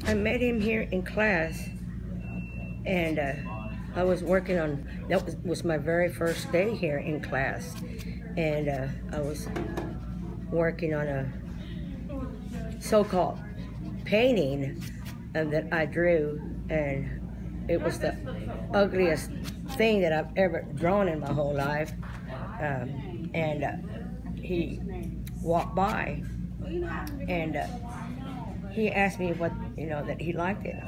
I met him here in class, and I was working on, that was my very first day here in class, and I was working on a so-called painting that I drew, and it was the ugliest thing that I've ever drawn in my whole life. And he walked by, and he asked me what, that he liked it. I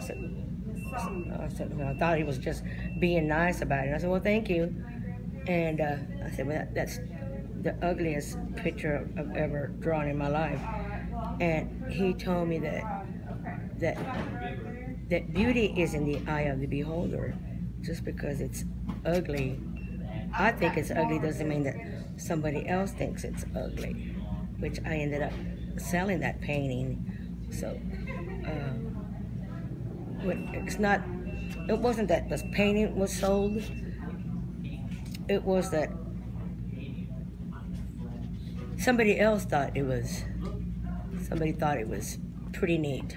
thought he was just being nice about it. I said, well, thank you. And I said, well, that's the ugliest picture I've ever drawn in my life. And he told me that beauty is in the eye of the beholder. Just because it's ugly, I think it's ugly, doesn't mean that somebody else thinks it's ugly, which I ended up selling that painting. So it wasn't that this painting was sold, it was that somebody thought it was pretty neat,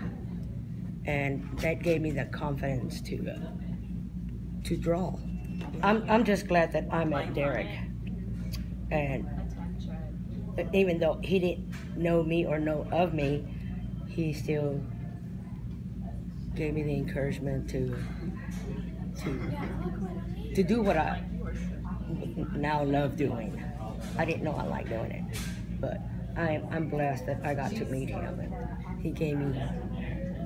and that gave me the confidence to draw. I'm just glad that I met Derek, and even though he didn't know me or know of me, he still gave me the encouragement to do what I now love doing. I didn't know I liked doing it, but I'm blessed that I got to meet him, and he gave me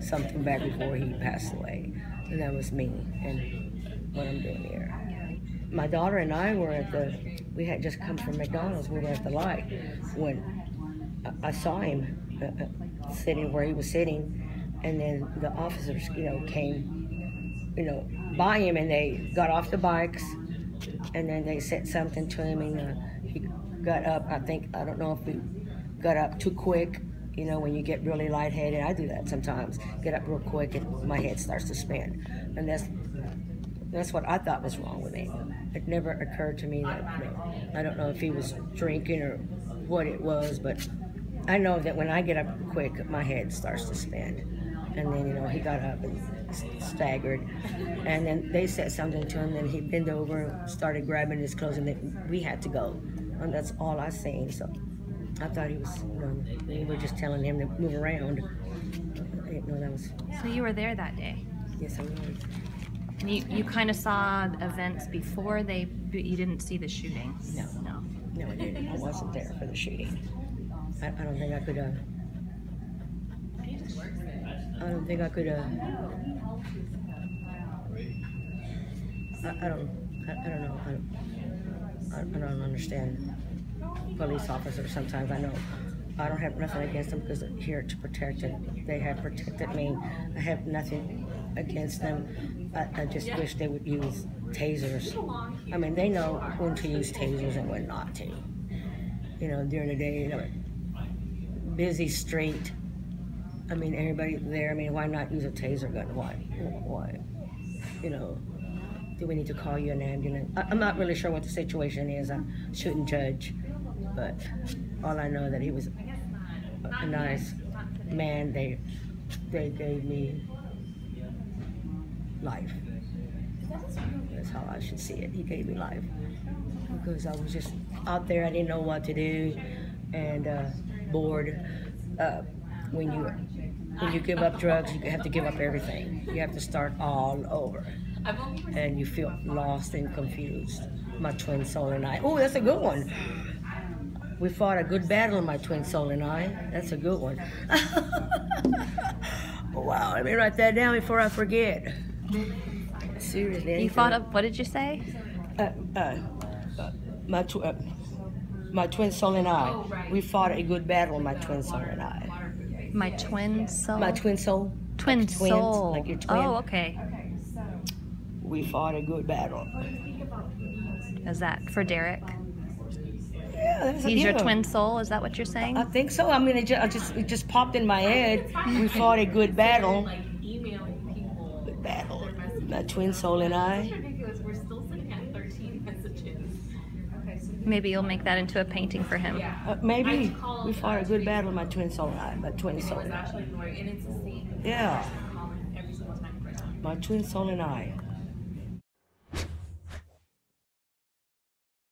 something back before he passed away, and that was me and what I'm doing here. My daughter and I were we had just come from McDonald's. We were at the light when I saw him sitting where he was sitting, and then the officers, came, by him, and they got off the bikes, and then they said something to him, and he got up. I don't know if he got up too quick. When you get really lightheaded, I do that sometimes. Get up real quick and my head starts to spin, and that's what I thought was wrong with me. It never occurred to me that, I don't know if he was drinking or what it was, but I know that when I get up quick, my head starts to spin. And then, he got up and staggered. And then they said something to him, and he bent over and started grabbing his clothes, and then we had to go. And that's all I seen. So I thought he was, they were just telling him to move around. I didn't know that was... So you were there that day? Yes, I was. And you kind of saw events before you didn't see the shooting? No, I didn't. I wasn't there for the shooting. I don't think I could I don't think I could I don't know. I don't understand police officers sometimes. I know I don't have nothing against them because they're here to protect, and they have protected me. I have nothing against them. I just wish they would use tasers. I mean, they know when to use tasers and when not to. During the day, busy street. I mean, everybody there. I mean, why not use a taser gun? Why? Do we need to call you an ambulance? I'm not really sure what the situation is. I shouldn't judge, but all I know that he was a nice man. They gave me life. That's how I should see it. He gave me life because I was just out there. I didn't know what to do, and bored. When you give up drugs, you have to give up everything. You have to start all over, and you feel lost and confused. My twin soul and I. Oh, that's a good one. We fought a good battle, my twin soul and I. That's a good one. Wow, let me write that down before I forget. Seriously. You fought what did you say? My twin soul and I. We fought a good battle, my twin soul and I. My twin soul? My twin soul. Twin like soul. Like your twin. Oh, okay. We fought a good battle. Is that for Derek? Yeah, He's your twin soul. Is that what you're saying? I think so. I mean, it just popped in my head. We fought a good battle. Good battle. My twin soul and I. Maybe you'll make that into a painting for him. Maybe. We fought a good battle, my twin soul and I. My twin soul and I. Yeah. my twin soul and I